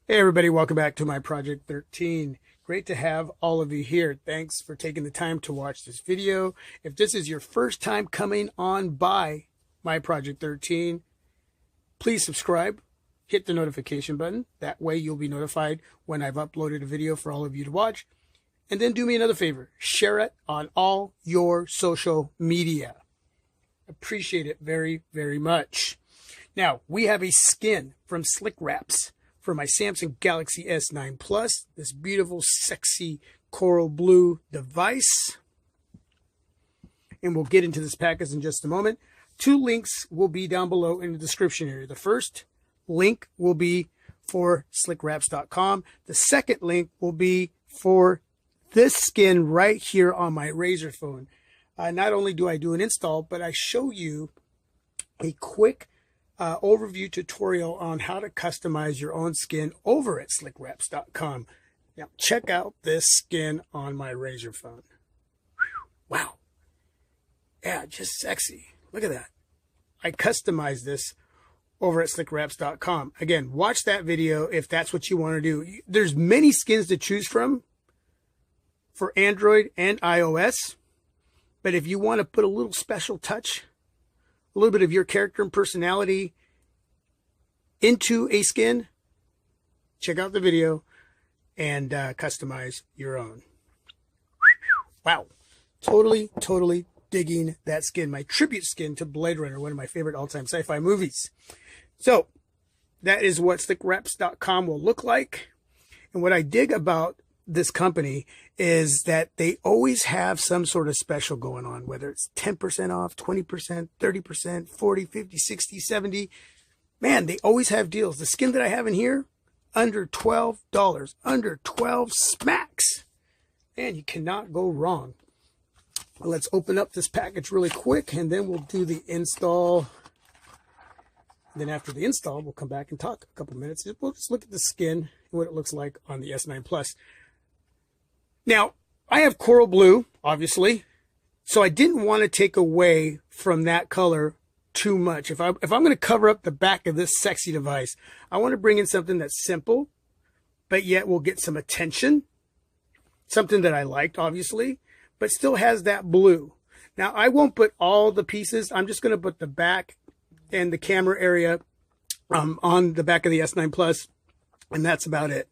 Hey everybody, welcome back to my Project 13. Great to have all of you here. Thanks for taking the time to watch this video. If this is your first time coming on by my Project 13, please subscribe, hit the notification button. That way you'll be notified when I've uploaded a video for all of you to watch. And then do me another favor, share it on all your social media. Appreciate it very, very much. Now, we have a skin from Slickwraps for my Samsung Galaxy S9 Plus, this beautiful, sexy coral blue device. And we'll get into this package in just a moment. Two links will be down below in the description area. The first link will be for slickwraps.com. The second link will be for this skin right here on my Razr phone. Not only do I do an install, but I show you a quick overview tutorial on how to customize your own skin over at slickwraps.com. Now check out this skin on my Razr phone. Wow. Yeah, just sexy. Look at that. I customized this over at slickwraps.com. Again, watch that video if that's what you want to do. There's many skins to choose from for Android and iOS. But if you want to put a little special touch, a little bit of your character and personality into a skin, check out the video and customize your own. Wow. Totally digging that skin. My tribute skin to Bladerunner, one of my favorite all-time sci-fi movies. So that is what slickwraps.com will look like. And what I dig about this company is that they always have some sort of special going on, whether it's 10% off, 20%, 30%, 40, 50, 60, 70. Man, they always have deals. The skin that I have in here, under $12, under 12 smacks. Man, you cannot go wrong. Well, let's open up this package really quick and then we'll do the install. Then after the install, we'll come back and talk a couple minutes. We'll just look at the skin and what it looks like on the S9 Plus. Now, I have coral blue, obviously, so I didn't want to take away from that color too much. If I'm going to cover up the back of this sexy device, I want to bring in something that's simple, but yet will get some attention. Something that I liked, obviously, but still has that blue. Now, I won't put all the pieces. I'm just going to put the back and the camera area on the back of the S9 Plus, and that's about it.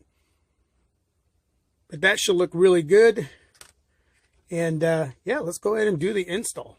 But that should look really good. And yeah, let's go ahead and do the install.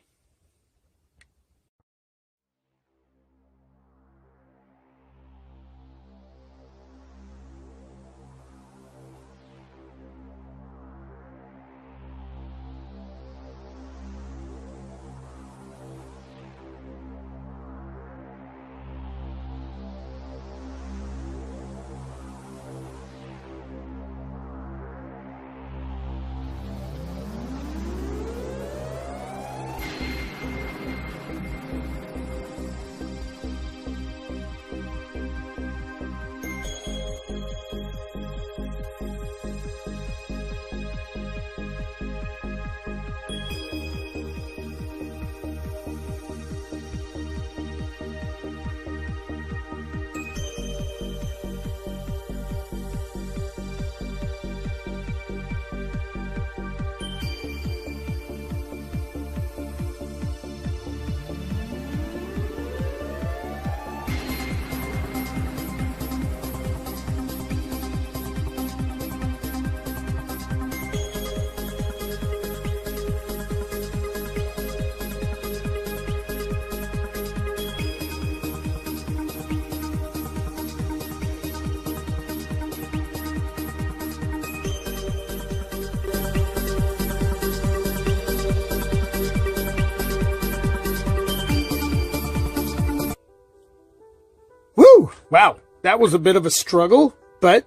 Wow, that was a bit of a struggle, but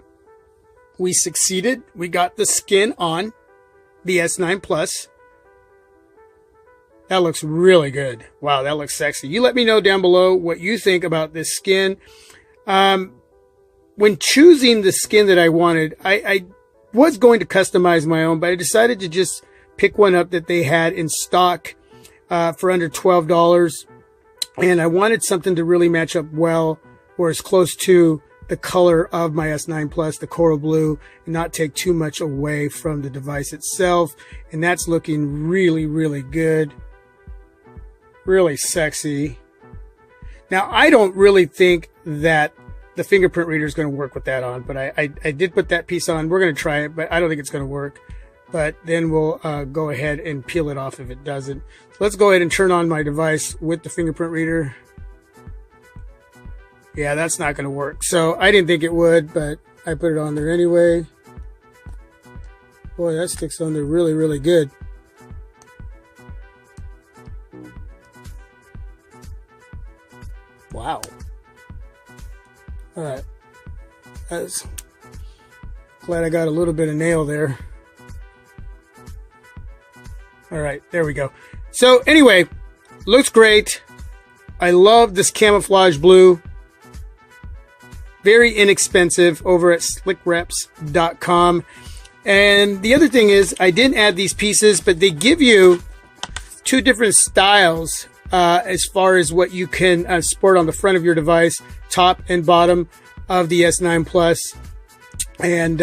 we succeeded. We got the skin on the S9 Plus. That looks really good. Wow, that looks sexy. You let me know down below what you think about this skin. When choosing the skin that I wanted, I was going to customize my own, but I decided to just pick one up that they had in stock for under $12. And I wanted something to really match up well or as close to the color of my S9 Plus, the coral blue, and not take too much away from the device itself. And that's looking really, really good. Really sexy. Now, I don't really think that the fingerprint reader is going to work with that on, but I did put that piece on. We're going to try it, but I don't think it's going to work. But then we'll go ahead and peel it off if it doesn't. So let's go ahead and turn on my device with the fingerprint reader. Yeah, that's not going to work. So I didn't think it would, but I put it on there anyway. Boy, that sticks on there really, really good. Wow. All right. That's glad I got a little bit of nail there. All right, there we go. So anyway, looks great. I love this camouflage blue. Very inexpensive over at slickwraps.com. And the other thing is, I didn't add these pieces, but they give you two different styles as far as what you can sport on the front of your device, top and bottom of the S9 Plus. And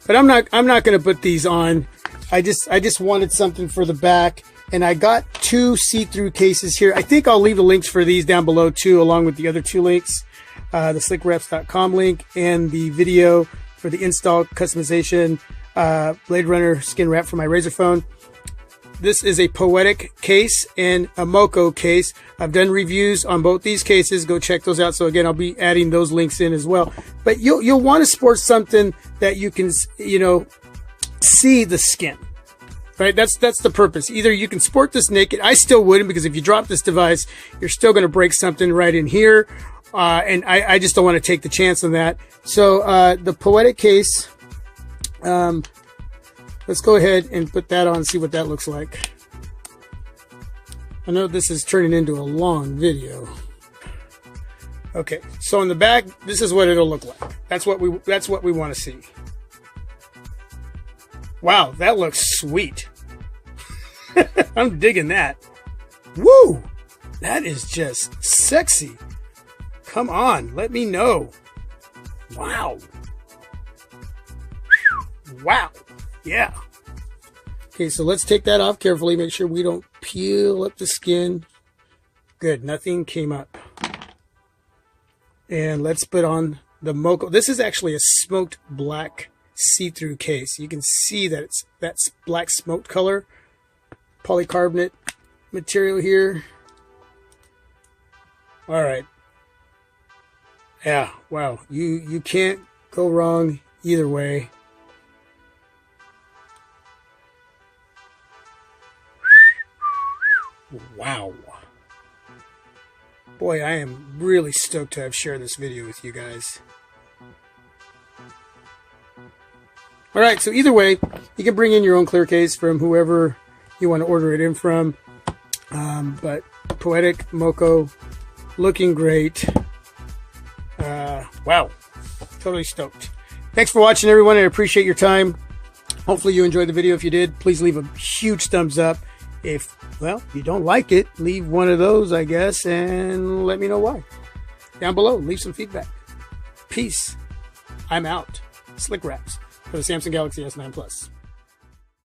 but I'm not going to put these on. I just wanted something for the back, and I got two see-through cases here. I think I'll leave the links for these down below too, along with the other two links, the slickwraps.com link and the video for the install customization Bladerunner skin wrap for my Razr phone. This is a Poetic case and a Moko case. I've done reviews on both these cases. Go check those out. So again, I'll be adding those links in as well. But you'll want to sport something that you can, see the skin, right? That's the purpose. Either you can sport this naked. I still wouldn't, because if you drop this device, you're still going to break something right in here. And I just don't want to take the chance on that. So the Poetic case, let's go ahead and put that on and see what that looks like. I know this is turning into a long video. Okay, so in the back, this is what it'll look like. That's what we want to see. Wow, that looks sweet. I'm digging that. Woo! That is just sexy. Come on, let me know. Wow. Wow. Yeah. Okay, so let's take that off carefully. Make sure we don't peel up the skin. Good, nothing came up. And let's put on the Moko. This is actually a smoked black see-through case. You can see that it's that's black smoked color. Polycarbonate material here. All right. Yeah, wow. You can't go wrong either way. Wow. Boy, I am really stoked to have shared this video with you guys. Alright, so either way, you can bring in your own clear case from whoever you want to order it in from. But Poetic, Moko, looking great. Wow. Totally stoked. Thanks for watching, everyone. I appreciate your time. Hopefully you enjoyed the video. If you did, please leave a huge thumbs up. If, well, you don't like it, leave one of those, I guess, and let me know why. Down below, leave some feedback. Peace. I'm out. Slickwraps for the Samsung Galaxy S9 Plus.